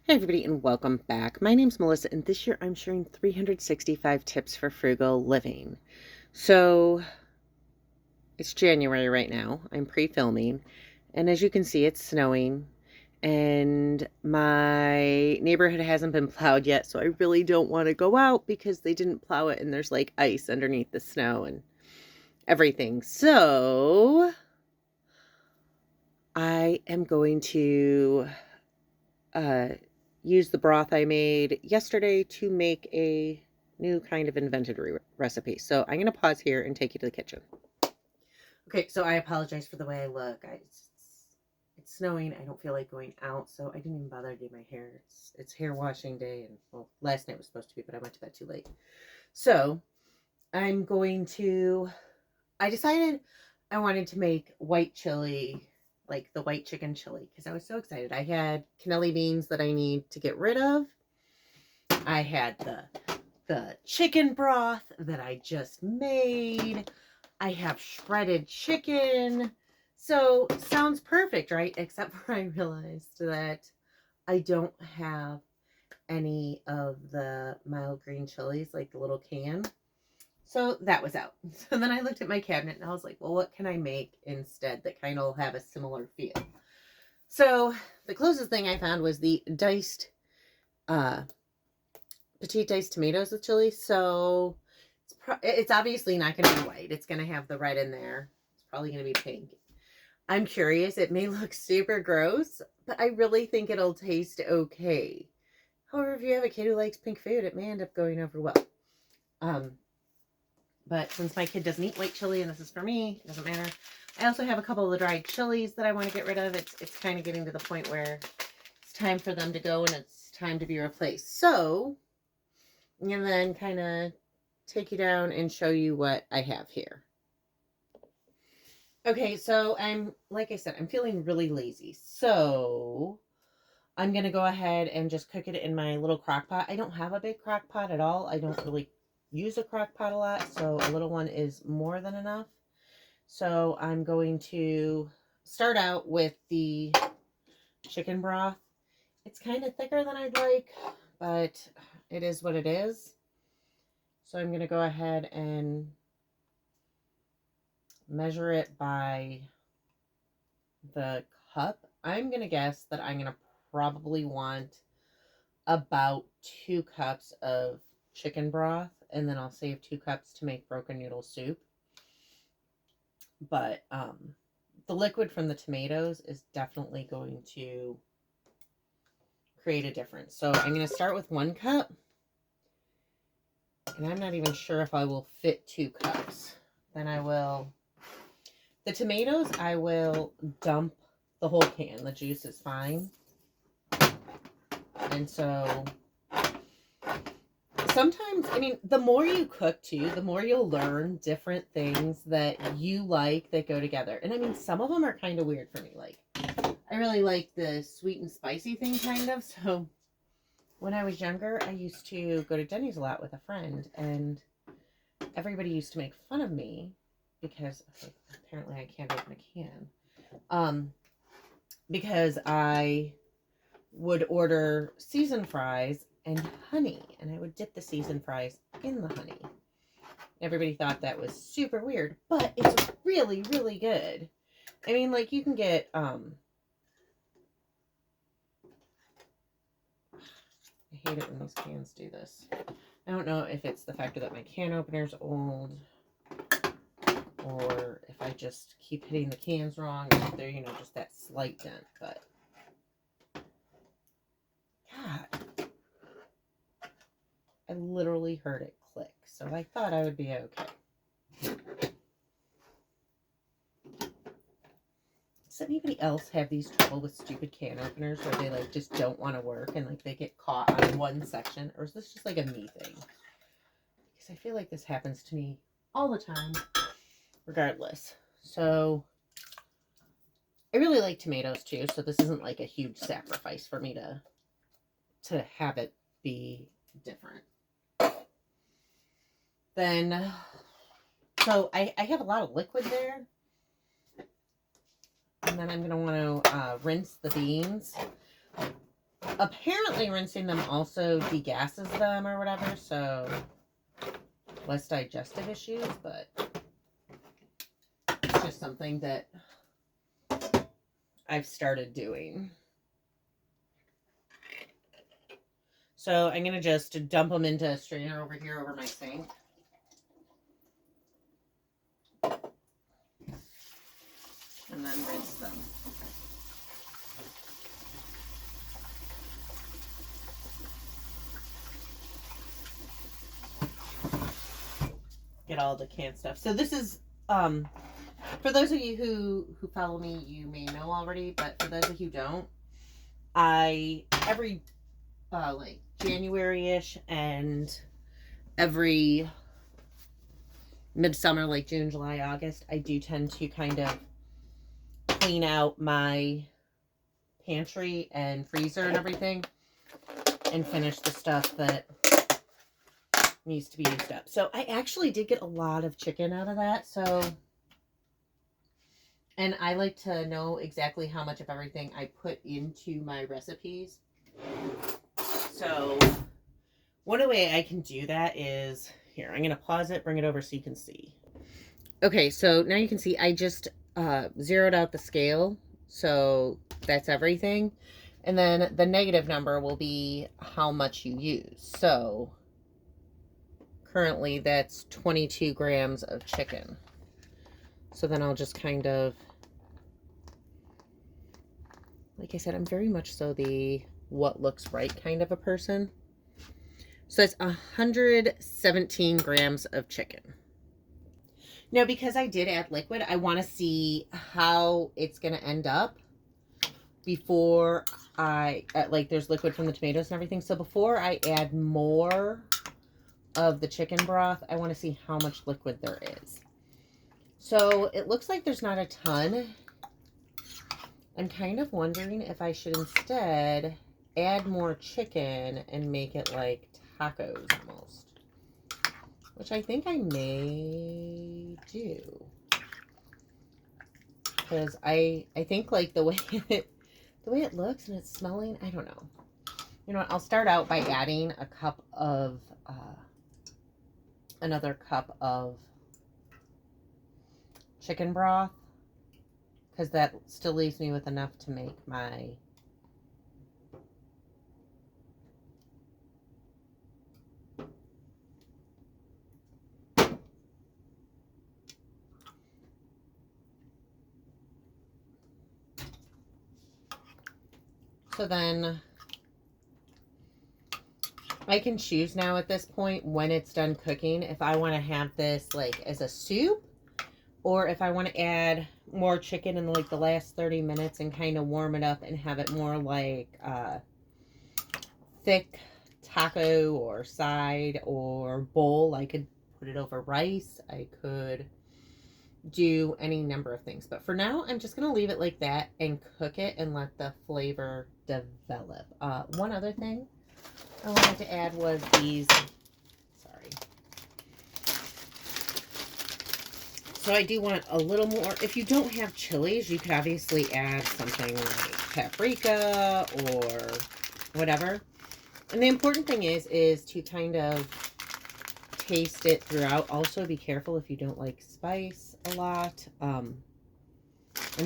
Hey everybody and welcome back. My name's Melissa and this year I'm sharing 365 tips for frugal living. So it's January right now. I'm pre-filming and as you can see it's snowing and my neighborhood hasn't been plowed yet, so I really don't want to go out because they didn't plow it and there's like ice underneath the snow and everything. So I am going to use the broth I made yesterday to make a new kind of invented recipe. So I'm going to pause here and take you to the kitchen. Okay, so I apologize for the way I look. It's snowing. I don't feel like going out, so I didn't even bother to do my hair. It's hair washing day, and well, last night was supposed to be, but I went to bed too late. So I'm going to. I decided I wanted to make white chili, like the white chicken chili, because I was so excited. I had cannelli beans that I need to get rid of. I had the chicken broth that I just made. I have shredded chicken. So sounds perfect, right? Except for I realized that I don't have any of the mild green chilies, like the little can. So that was out. So then I looked at my cabinet and I was like, well, what can I make instead that kind of have a similar feel? So the closest thing I found was the diced, petite diced tomatoes with chili. So it's obviously not going to be white. It's going to have the red in there. It's probably going to be pink. I'm curious. It may look super gross, but I really think it'll taste okay. However, if you have a kid who likes pink food, it may end up going over well. But since my kid doesn't eat white chili and this is for me, it doesn't matter. I also have a couple of the dried chilies that I want to get rid of. It's kind of getting to the point where it's time for them to go and it's time to be replaced. So, and then kind of take you down and show you what I have here. Okay, so like I said, I'm feeling really lazy. So I'm going to go ahead and just cook it in my little crock pot. I don't have a big crock pot at all. I don't really use a crock pot a lot, so a little one is more than enough. So I'm going to start out with the chicken broth. It's kind of thicker than I'd like, but it is what it is. So I'm going to go ahead and measure it by the cup. I'm going to guess that I'm going to probably want about 2 cups of chicken broth, and then I'll save 2 cups to make broken noodle soup. But the liquid from the tomatoes is definitely going to create a difference. So I'm going to start with 1 cup, and I'm not even sure if I will fit 2 cups. Then I will, the tomatoes, I will dump the whole can. The juice is fine. And so sometimes, I mean, the more you cook too, the more you'll learn different things that you like that go together. And I mean, some of them are kind of weird for me. Like, I really like the sweet and spicy thing, kind of. So when I was younger, I used to go to Denny's a lot with a friend, and everybody used to make fun of me because apparently I can't open a can. Because I would order seasoned fries and honey, and I would dip the seasoned fries in the honey. Everybody thought that was super weird, but it's really, really good. I mean, like, you can get, I hate it when these cans do this. I don't know if it's the fact that my can opener's old, or if I just keep hitting the cans wrong, or if they're, just that slight dent, but God, I literally heard it click, so I thought I would be okay. Does anybody else have these trouble with stupid can openers where they like just don't want to work and like they get caught on one section? Or is this just like a me thing? Because I feel like this happens to me all the time, regardless. So I really like tomatoes too, so this isn't like a huge sacrifice for me to have it be different. Then, so I have a lot of liquid there. And then I'm going to want to rinse the beans. Apparently rinsing them also degasses them or whatever, so less digestive issues, but it's just something that I've started doing. So I'm going to just dump them into a strainer over here over my sink. And then rinse them. Get all the canned stuff. So this is, for those of you who follow me, you may know already, but for those of you who don't, every like January-ish and every midsummer, like June, July, August, I do tend to kind of clean out my pantry and freezer and everything and finish the stuff that needs to be used up. So I actually did get a lot of chicken out of that. So, and I like to know exactly how much of everything I put into my recipes. So one way I can do that is, here, I'm going to pause it, bring it over so you can see. Okay, so now you can see I just zeroed out the scale. So that's everything. And then the negative number will be how much you use. So currently that's 22 grams of chicken. So then I'll just kind of, like I said, I'm very much so the what looks right kind of a person. So that's 117 grams of chicken. Now, because I did add liquid, I want to see how it's going to end up before I, like there's liquid from the tomatoes and everything. So before I add more of the chicken broth, I want to see how much liquid there is. So it looks like there's not a ton. I'm kind of wondering if I should instead add more chicken and make it like tacos almost. Which I think I may do. Because I think like the way it looks and it's smelling, I don't know. You know what, I'll start out by adding a cup of another cup of chicken broth, because that still leaves me with enough to make my so then I can choose now at this point when it's done cooking if I want to have this like as a soup, or if I want to add more chicken in like the last 30 minutes and kind of warm it up and have it more like thick taco or side or bowl. I could put it over rice. I could do any number of things. But for now, I'm just going to leave it like that and cook it and let the flavor develop. One other thing I wanted to add was these, sorry. So I do want a little more. If you don't have chilies, you could obviously add something like paprika or whatever. And the important thing is to kind of taste it throughout. Also, be careful if you don't like spice a lot. I'm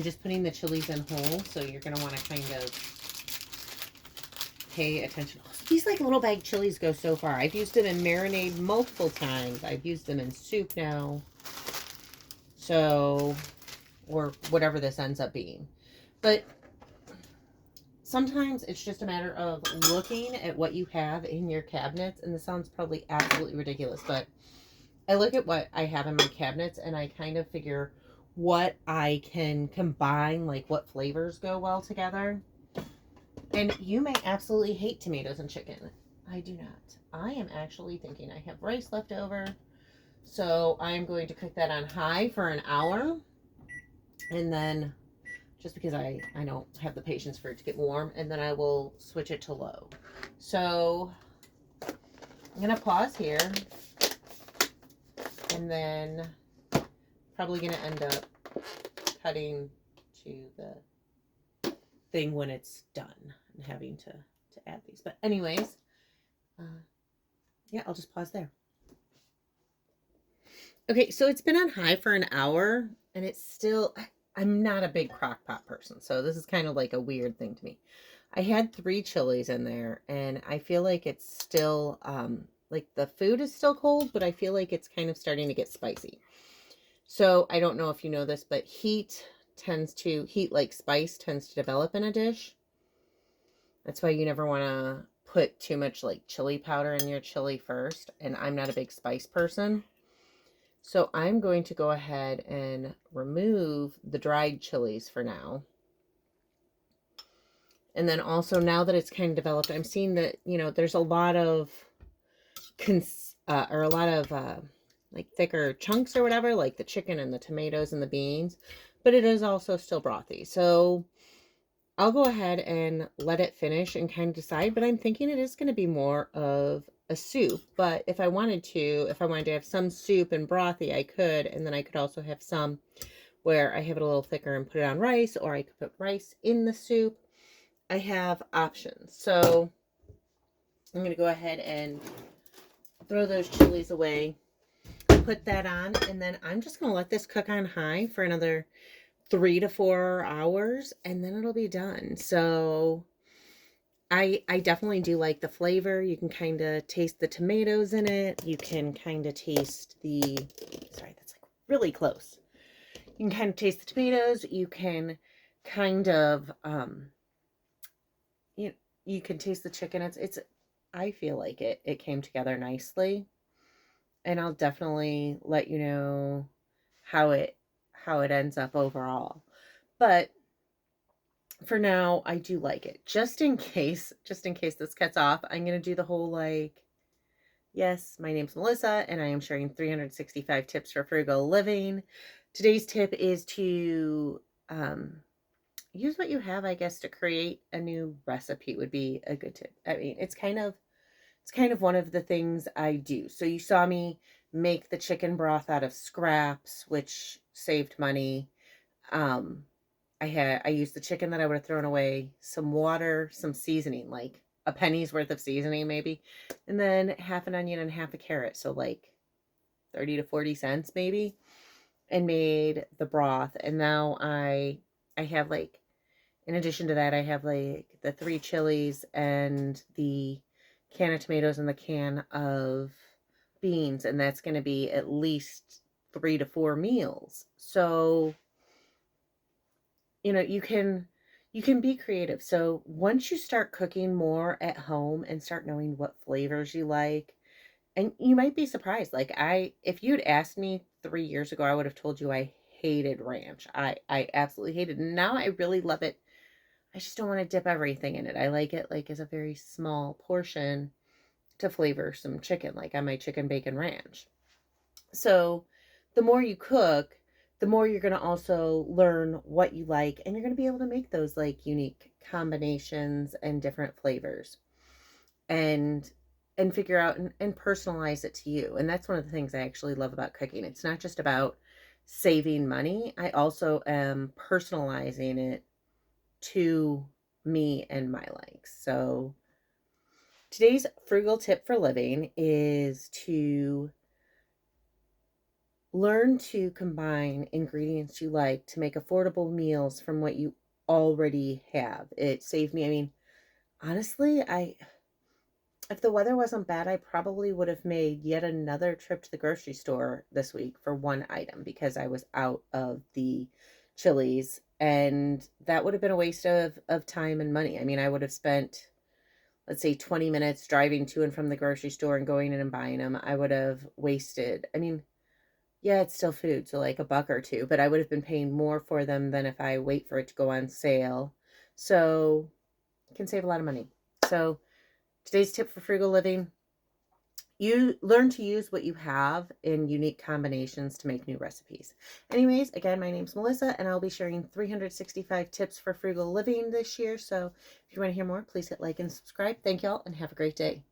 just putting the chilies in whole, so you're going to want to kind of pay attention. These like little bag chilies go so far. I've used them in marinade multiple times. I've used them in soup now. So, or whatever this ends up being. But sometimes it's just a matter of looking at what you have in your cabinets. And this sounds probably absolutely ridiculous, but I look at what I have in my cabinets and I kind of figure what I can combine, like what flavors go well together. And you may absolutely hate tomatoes and chicken. I do not. I am actually thinking I have rice left over. So I'm going to cook that on high for an hour. And then, just because I don't have the patience for it to get warm, and then I will switch it to low. So I'm going to pause here. And then probably going to end up cutting to the thing when it's done and having to to add these. But anyways, yeah, I'll just pause there. Okay, so it's been on high for an hour, and it's still, I'm not a big crock pot person, so this is kind of like a weird thing to me. I had 3 chilies in there, and I feel like it's still, like the food is still cold, but I feel like it's kind of starting to get spicy. So I don't know if you know this, but heat like spice tends to develop in a dish. That's why you never want to put too much like chili powder in your chili first. And I'm not a big spice person. So I'm going to go ahead and remove the dried chilies for now. And then also now that it's kind of developed, I'm seeing that, you know, there's a lot of, like thicker chunks or whatever, like the chicken and the tomatoes and the beans, but it is also still brothy. So I'll go ahead and let it finish and kind of decide, but I'm thinking it is going to be more of a soup. But if I wanted to have some soup and brothy, I could, and then I could also have some where I have it a little thicker and put it on rice, or I could put rice in the soup. I have options. So I'm going to go ahead and throw those chilies away, put that on, and then I'm just going to let this cook on high for another 3 to 4 hours, and then it'll be done. So I definitely do like the flavor. You can kind of taste the tomatoes in it. You can kind of taste sorry, that's like really close. You can kind of taste the tomatoes. You can kind of, you can taste the chicken. I feel like it came together nicely, and I'll definitely let you know how it ends up overall. But for now, I do like it. Just in case this cuts off, I'm going to do the whole like, yes, my name's Melissa, and I am sharing 365 tips for frugal living. Today's tip is to use what you have, I guess, to create a new recipe would be a good tip. I mean, it's kind of one of the things I do. So you saw me make the chicken broth out of scraps, which saved money. I used the chicken that I would have thrown away, some water, some seasoning, like a penny's worth of seasoning maybe, and then half an onion and half a carrot, so like 30 to 40 cents maybe, and made the broth. And now I have, like, in addition to that, I have like the 3 chilies and the can of tomatoes and the can of beans, and that's going to be at least 3 to 4 meals. So you know, you can be creative. So once you start cooking more at home and start knowing what flavors you like, and you might be surprised. Like, if you'd asked me 3 years ago, I would have told you I hated ranch. I absolutely hated it. Now I really love it. I just don't want to dip everything in it. I like it like as a very small portion to flavor some chicken, like on my chicken bacon ranch. So the more you cook, the more you're going to also learn what you like, and you're going to be able to make those like unique combinations and different flavors, and figure out and personalize it to you. And that's one of the things I actually love about cooking. It's not just about saving money. I also am personalizing it to me and my likes. So today's frugal tip for living is to learn to combine ingredients you like to make affordable meals from what you already have. It saved me. I mean, honestly, if the weather wasn't bad, I probably would have made yet another trip to the grocery store this week for one item because I was out of the chilies, and that would have been a waste of time and money. I mean, I would have spent, let's say, 20 minutes driving to and from the grocery store and going in and buying them. I would have wasted, I mean, yeah, it's still food, so like $1 or $2, but I would have been paying more for them than if I wait for it to go on sale. So you can save a lot of money. So today's tip for frugal living: you learn to use what you have in unique combinations to make new recipes. Anyways, again, my name's Melissa, and I'll be sharing 365 tips for frugal living this year. So if you want to hear more, please hit like and subscribe. Thank y'all, and have a great day.